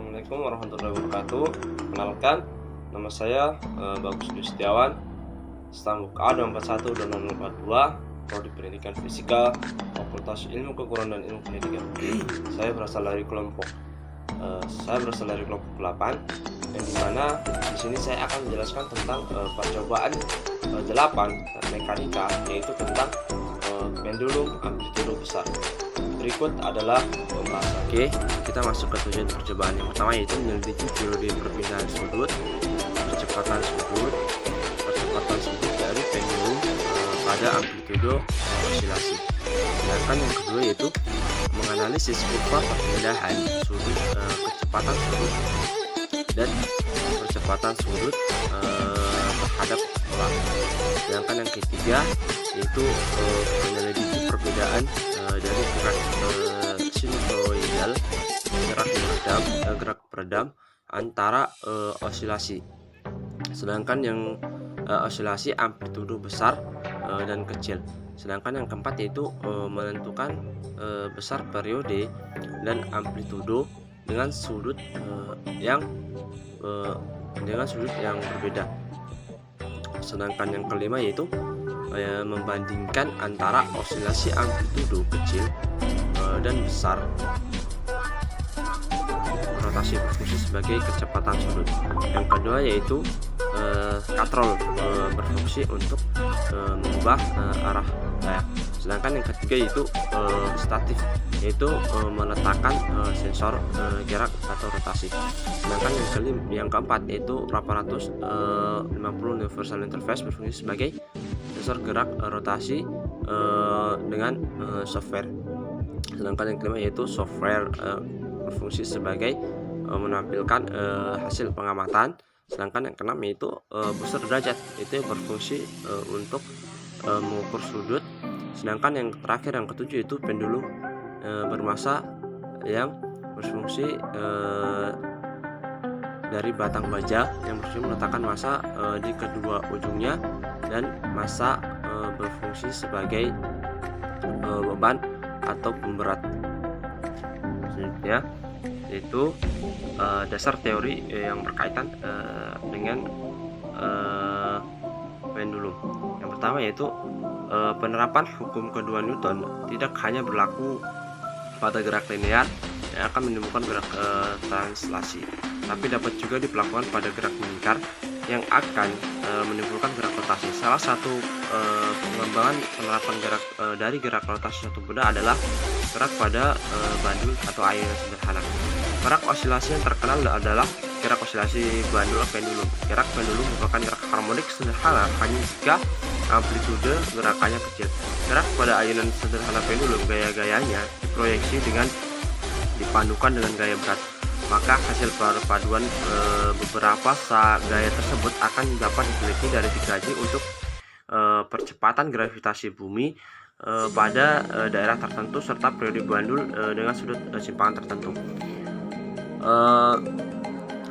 Assalamualaikum warahmatullahi wabarakatuh. Kenalkan, nama saya Bagus Dwi Setiawan, Stambuk A 241 dan 042, Prodi Pendidikan Fisika, Fakultas Ilmu Keguruan dan Ilmu Pendidikan. Saya berasal dari kelompok 8, yang dimana di sini saya akan menjelaskan tentang percobaan 8 mekanika, yaitu tentang pendulum amplitudo besar. Berikut adalah pembahasan. Oke, kita masuk ke tujuan percobaan yang pertama, yaitu meneliti periode perpindahan sudut, percepatan sudut dari pendulum pada amplitudo osilasi. Sedangkan yang kedua yaitu menganalisis kurva perpindahan sudut, kecepatan sudut dan percepatan sudut terhadap bola. Sedangkan yang ketiga yaitu menyelidiki perbedaan dari gerak sinusoidal, gerak peredam antara osilasi. Sedangkan yang osilasi amplitudo besar dan kecil. Sedangkan yang keempat yaitu menentukan besar periode dan amplitudo dengan sudut yang berbeda. Sedangkan yang kelima yaitu membandingkan antara osilasi amplitudo kecil dan besar, rotasi berfungsi sebagai kecepatan sudut. Yang kedua yaitu katrol, berfungsi untuk mengubah arah layar. Sedangkan yang ketiga yaitu statif, yaitu meletakkan sensor gerak atau rotasi. Sedangkan yang keempat yaitu 850 universal interface, berfungsi sebagai sensor gerak rotasi dengan software. Sedangkan yang kelima yaitu software, berfungsi sebagai menampilkan hasil pengamatan. Sedangkan yang keenam yaitu booster derajat, itu berfungsi untuk mengukur sudut. Sedangkan yang terakhir yang ketujuh itu pendulum bermasa yang berfungsi dari batang baja yang berfungsi meletakkan massa di kedua ujungnya, dan massa berfungsi sebagai beban atau pemberat. Selanjutnya yaitu dasar teori yang berkaitan dengan pendulum. Yang pertama yaitu penerapan hukum kedua Newton tidak hanya berlaku pada gerak linear yang akan menimbulkan gerak translasi, tapi dapat juga diperlakukan pada gerak melingkar yang akan menimbulkan gerak rotasi. Salah satu pengembangan penerapan gerak dari gerak rotasi satu benda adalah gerak pada bandul atau ayunan sederhana. Gerak osilasi yang terkenal adalah gerak osilasi bandul pendulum. Gerak pendulum merupakan gerak harmonik sederhana hanya jika amplitude gerakannya kecil. Gerak pada ayunan sederhana pendulum gaya-gayanya diproyeksi dengan dipadukan dengan gaya berat. Maka hasil perpaduan beberapa gaya tersebut akan dapat diteliti dari 3G untuk percepatan gravitasi bumi pada daerah tertentu serta periode bandul dengan sudut simpangan tertentu.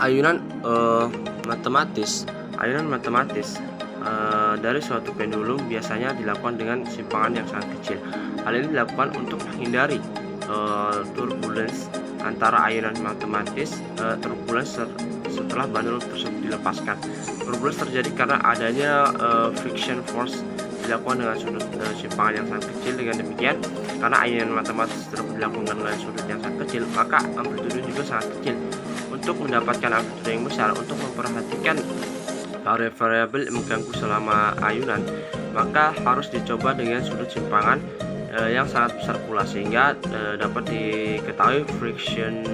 Ayunan matematis dari suatu pendulum biasanya dilakukan dengan simpangan yang sangat kecil. Hal ini dilakukan untuk menghindari turbulence antara ayunan matematis. Setelah bandul tersebut dilepaskan, turbulence terjadi karena adanya friction force dilakukan dengan sudut simpangan yang sangat kecil. Dengan demikian, karena ayunan matematis tersebut dilakukan dengan sudut yang sangat kecil, maka amplitudo juga sangat kecil. Untuk mendapatkan amplitudo yang besar, untuk memperhatikan variabel yang mengganggu selama ayunan, maka harus dicoba dengan sudut simpangan yang sangat besar pula, sehingga dapat diketahui friction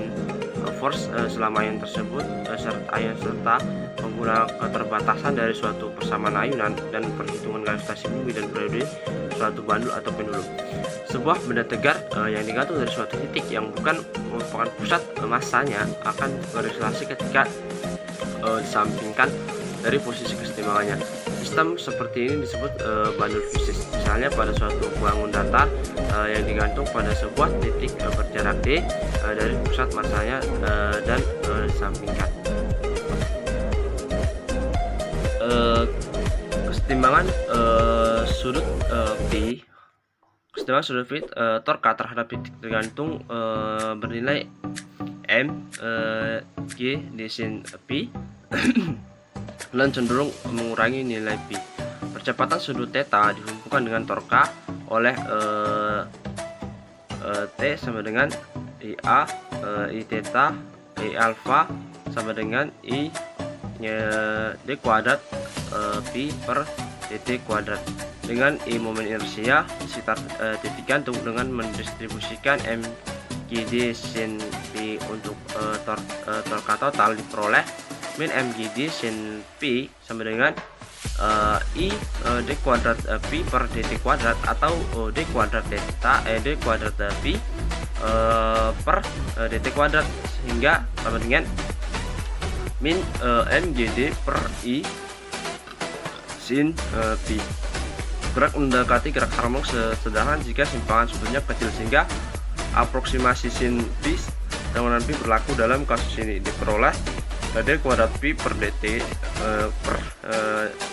force selama ayunan tersebut serta penggunaan keterbatasan dari suatu persamaan ayunan dan perhitungan gravitasi bumi dan periode suatu bandul atau pendulum. Sebuah benda tegar yang digantung dari suatu titik yang bukan merupakan pusat massanya akan berosilasi ketika disampingkan dari posisi kesetimbangannya. Sistem seperti ini disebut bandul fisis. Misalnya pada suatu bangun datar yang digantung pada sebuah titik berjarak d dari pusat massanya dan disampingkan. Kesetimbangan sudut P Kesetimbangan sudut torka terhadap titik tergantung bernilai M G di sin P dan cenderung mengurangi nilai P. Percepatan sudut theta dihubungkan dengan torka oleh T sama dengan IA I theta I alpha sama dengan I D kuadrat Pi per dt kuadrat. Dengan I momen inersia sekitar titik gantung dengan mendistribusikan MGD sin P untuk torka total diperoleh min MGD sin P sama dengan I D kuadrat Pi per dt kuadrat atau D kuadrat theta D kuadrat Pi per dt kuadrat, sehingga sama dengan min MGD per I sin Pi. Gerak mendekati gerak harmonik sederhana jika simpangan sudutnya kecil, sehingga aproksimasi sin Pi dengan Pi berlaku dalam kasus ini diperoleh D kuadrat Pi per dt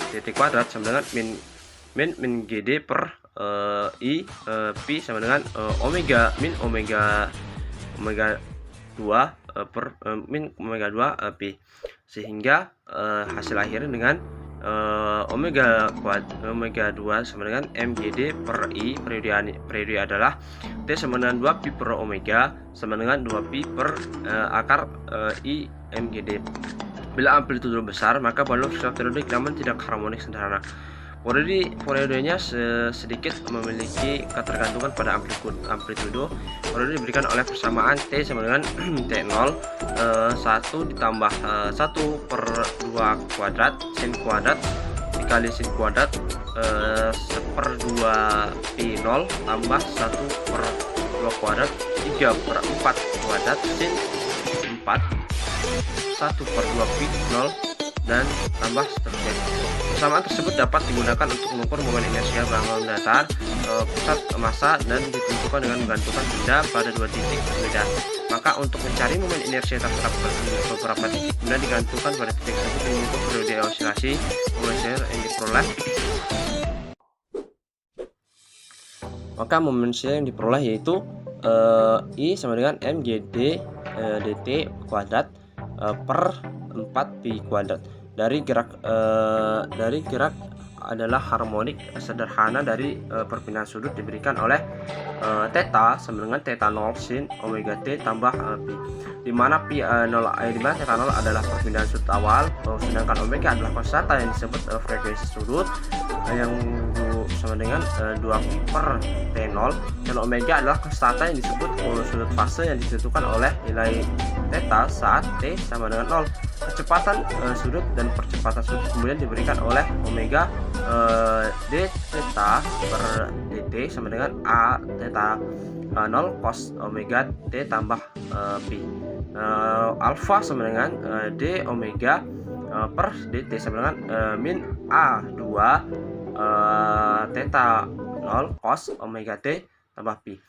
dt kuadrat sama dengan min GD per I Pi sama dengan omega min omega 2 per min omega 2 Pi, sehingga hasil akhirnya dengan omega 2 sama dengan MGD per I periode adalah T sama dengan 2 Pi per omega sama dengan 2 Pi per akar I MGD. Bila amplitudo besar, maka balon periode namun tidak harmonik sederhana. Periodenya sedikit memiliki ketergantungan pada amplitudo. Periode diberikan oleh persamaan T sama dengan T0 1 ditambah 1 per 2 kuadrat sin kuadrat dikali sin kuadrat 1 per 2 Pi 0 tambah 1 per 2 kuadrat 3 per 4 kuadrat sin 4 1 per 2 Pi 0 dan tambah seterusnya. Persamaan tersebut dapat digunakan untuk mengukur momen inersia bangunan datar pusat massa dan ditentukan dengan menggantungkan benda pada dua titik berbeda. Maka untuk mencari momen inersia terhadap beberapa titik benda digantungkan pada titik tersebut mengukur periode osilasi momen yang diperoleh. Maka momen yang diperoleh yaitu I sama dengan MGD dt kuadrat per 4 Pi kuadrat. Dari gerak adalah harmonik sederhana dari perpindahan sudut diberikan oleh theta sama dengan theta 0 sin omega t tambah Pi, di mana theta 0 adalah perpindahan sudut awal, sedangkan omega adalah konstanta yang disebut frekuensi sudut yang sama dengan 2 Pi per T0, dan omega adalah konstanta yang disebut sudut fase yang ditentukan oleh nilai theta saat T sama dengan 0. Kecepatan sudut dan percepatan sudut kemudian diberikan oleh omega d theta per dt sama dengan a theta 0 cos omega t tambah pi. Alpha sama dengan d omega per dt sama dengan min a 2 theta 0 cos omega t tambah pi.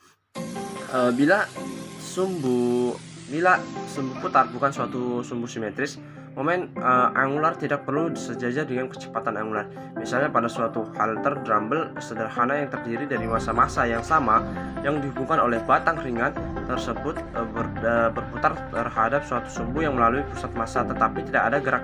Bila sumbu putar bukan suatu sumbu simetris, momen angular tidak perlu sejajar dengan kecepatan angular. Misalnya pada suatu halter dumbbell sederhana yang terdiri dari massa-massa yang sama yang dihubungkan oleh batang ringan tersebut berputar terhadap suatu sumbu yang melalui pusat massa, tetapi tidak ada gerak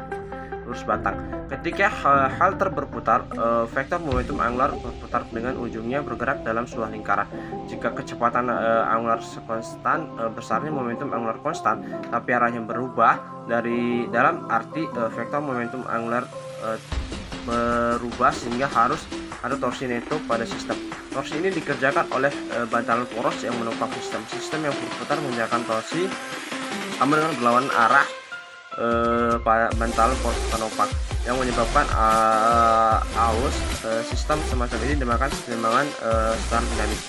lurus batang. Ketika halter berputar, vektor momentum angular berputar dengan ujungnya bergerak dalam sebuah lingkaran. Jika kecepatan angular konstan, besarnya momentum angular konstan, tapi arahnya berubah dari dalam arti vektor momentum angular berubah, sehingga harus ada torsi neto pada sistem. Torsi ini dikerjakan oleh bantalan poros yang menopang sistem. Sistem yang berputar mengerjakan torsi sama dengan berlawanan arah bantalan poros penopang yang menyebabkan arus. Sistem semacam ini dinamakan keseimbangan secara dinamis.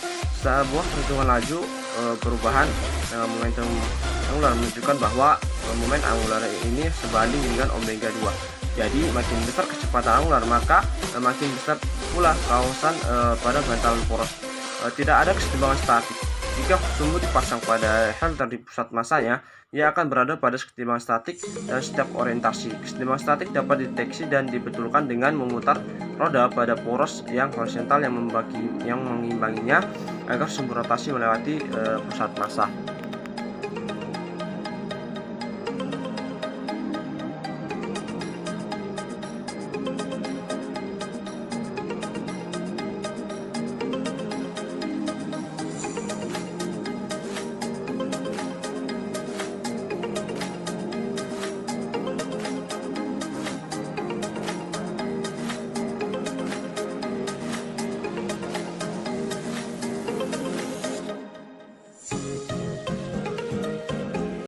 Sebuah perhitungan laju perubahan momentum angular menunjukkan bahwa momen angular ini sebanding dengan omega 2. Jadi makin besar kecepatan angular, maka makin besar pula kawasan pada bantalan poros. Tidak ada keseimbangan statik. Jika sumbu dipasang pada halter di pusat massanya, ia akan berada pada keseimbangan statik dan setiap orientasi. Keseimbangan statik dapat dideteksi dan dibetulkan dengan memutar roda pada poros yang horizontal yang mengimbanginya agar sumbu rotasi melewati pusat massa.